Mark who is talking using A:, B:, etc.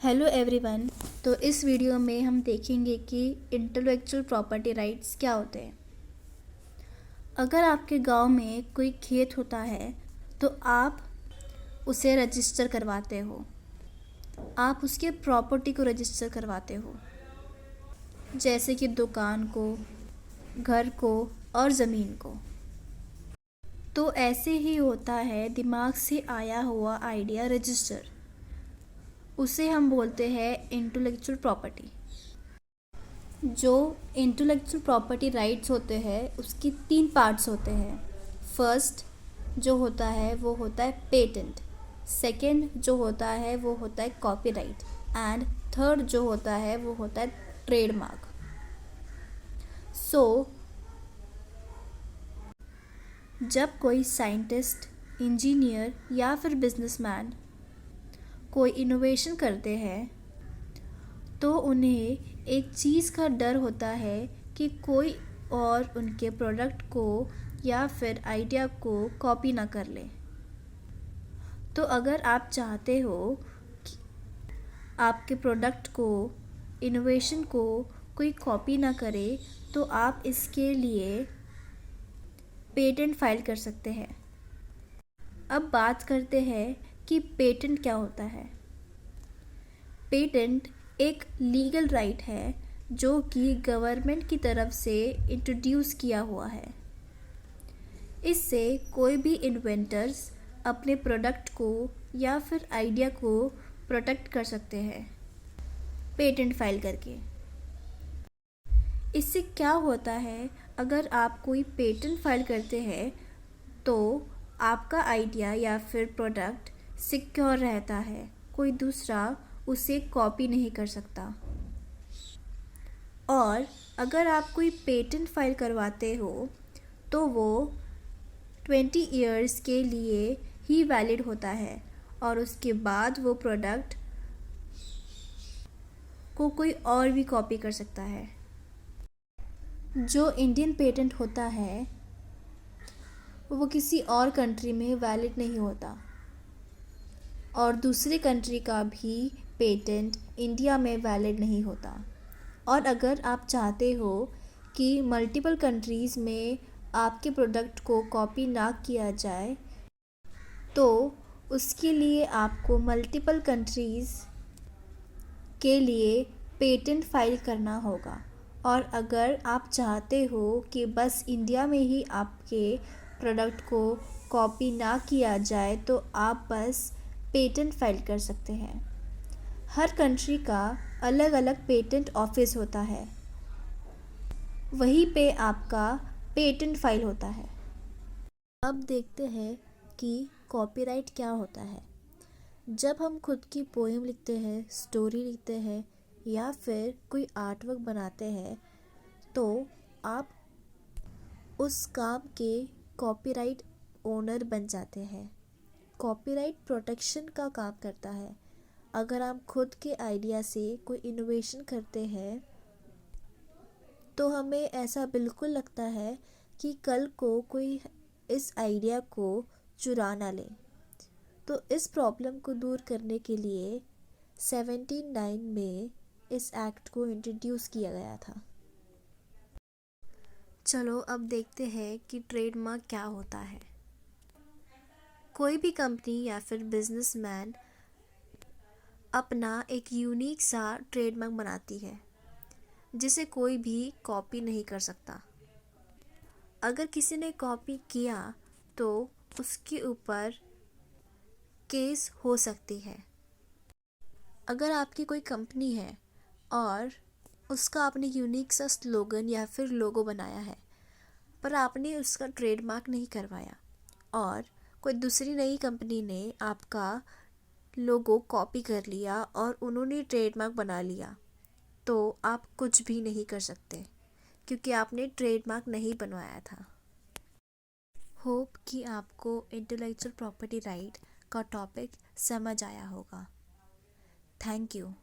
A: Hello everyone. तो इस video में हम देखेंगे कि इंटेलेक्चुअल प्रॉपर्टी राइट्स क्या होते हैं। अगर आपके गांव में कोई खेत होता है तो आप उसे रजिस्टर करवाते हो, आप उसके प्रॉपर्टी को रजिस्टर करवाते हो, जैसे कि दुकान को, घर को और ज़मीन को। तो ऐसे ही होता है दिमाग से आया हुआ आइडिया रजिस्टर, उसे हम बोलते हैं इंटेलेक्चुअल प्रॉपर्टी। जो इंटेलेक्चुअल प्रॉपर्टी राइट्स होते हैं उसकी 3 पार्ट्स होते हैं। फर्स्ट जो होता है वो होता है पेटेंट, सेकंड जो होता है वो होता है कॉपीराइट एंड थर्ड जो होता है वो होता है ट्रेडमार्क। सो जब कोई साइंटिस्ट, इंजीनियर या फिर बिजनेसमैन कोई इनोवेशन करते हैं तो उन्हें एक चीज़ का डर होता है कि कोई और उनके प्रोडक्ट को या फिर आइडिया को कॉपी ना कर ले। तो अगर आप चाहते हो कि आपके प्रोडक्ट को, इनोवेशन को कोई कॉपी ना करे, तो आप इसके लिए पेटेंट फाइल कर सकते हैं। अब बात करते हैं कि पेटेंट क्या होता है। पेटेंट एक लीगल राइट है जो कि गवर्नमेंट की तरफ से इंट्रोड्यूस किया हुआ है। इससे कोई भी इन्वेंटर्स अपने प्रोडक्ट को या फिर आइडिया को प्रोटेक्ट कर सकते हैं पेटेंट फाइल करके। इससे क्या होता है, अगर आप कोई पेटेंट फाइल करते हैं तो आपका आइडिया या फिर प्रोडक्ट सिक्योर रहता है, कोई दूसरा उसे कॉपी नहीं कर सकता। और अगर आप कोई पेटेंट फाइल करवाते हो तो वो 20 ईयर्स के लिए ही वैलिड होता है और उसके बाद वो प्रोडक्ट को कोई और भी कॉपी कर सकता है। जो इंडियन पेटेंट होता है वो किसी और कंट्री में वैलिड नहीं होता और दूसरे कंट्री का भी पेटेंट इंडिया में वैलिड नहीं होता। और अगर आप चाहते हो कि मल्टीपल कंट्रीज़ में आपके प्रोडक्ट को कॉपी ना किया जाए तो उसके लिए आपको मल्टीपल कंट्रीज़ के लिए पेटेंट फाइल करना होगा। और अगर आप चाहते हो कि बस इंडिया में ही आपके प्रोडक्ट को कॉपी ना किया जाए तो आप बस पेटेंट फाइल कर सकते हैं। हर कंट्री का अलग अलग पेटेंट ऑफिस होता है, वहीं पे आपका पेटेंट फाइल होता है। अब देखते हैं कि कॉपीराइट क्या होता है। जब हम खुद की पोएम लिखते हैं, स्टोरी लिखते हैं या फिर कोई आर्टवर्क बनाते हैं तो आप उस काम के कॉपीराइट ओनर बन जाते हैं। कॉपीराइट प्रोटेक्शन का काम करता है। अगर आप खुद के आइडिया से कोई इनोवेशन करते हैं तो हमें ऐसा बिल्कुल लगता है कि कल को कोई इस आइडिया को चुरा ना ले। तो इस प्रॉब्लम को दूर करने के लिए 1709 में इस एक्ट को इंट्रोड्यूस किया गया था। चलो अब देखते हैं कि ट्रेडमार्क क्या होता है। कोई भी कंपनी या फिर बिजनेसमैन अपना एक यूनिक सा ट्रेडमार्क बनाती है जिसे कोई भी कॉपी नहीं कर सकता। अगर किसी ने कॉपी किया तो उसके ऊपर केस हो सकती है। अगर आपकी कोई कंपनी है और उसका आपने यूनिक सा स्लोगन या फिर लोगो बनाया है पर आपने उसका ट्रेडमार्क नहीं करवाया और कोई दूसरी नई कंपनी ने आपका लोगो कॉपी कर लिया और उन्होंने ट्रेडमार्क बना लिया, तो आप कुछ भी नहीं कर सकते क्योंकि आपने ट्रेडमार्क नहीं बनवाया था। होप कि आपको इंटेलेक्चुअल प्रॉपर्टी राइट का टॉपिक समझ आया होगा। Thank you.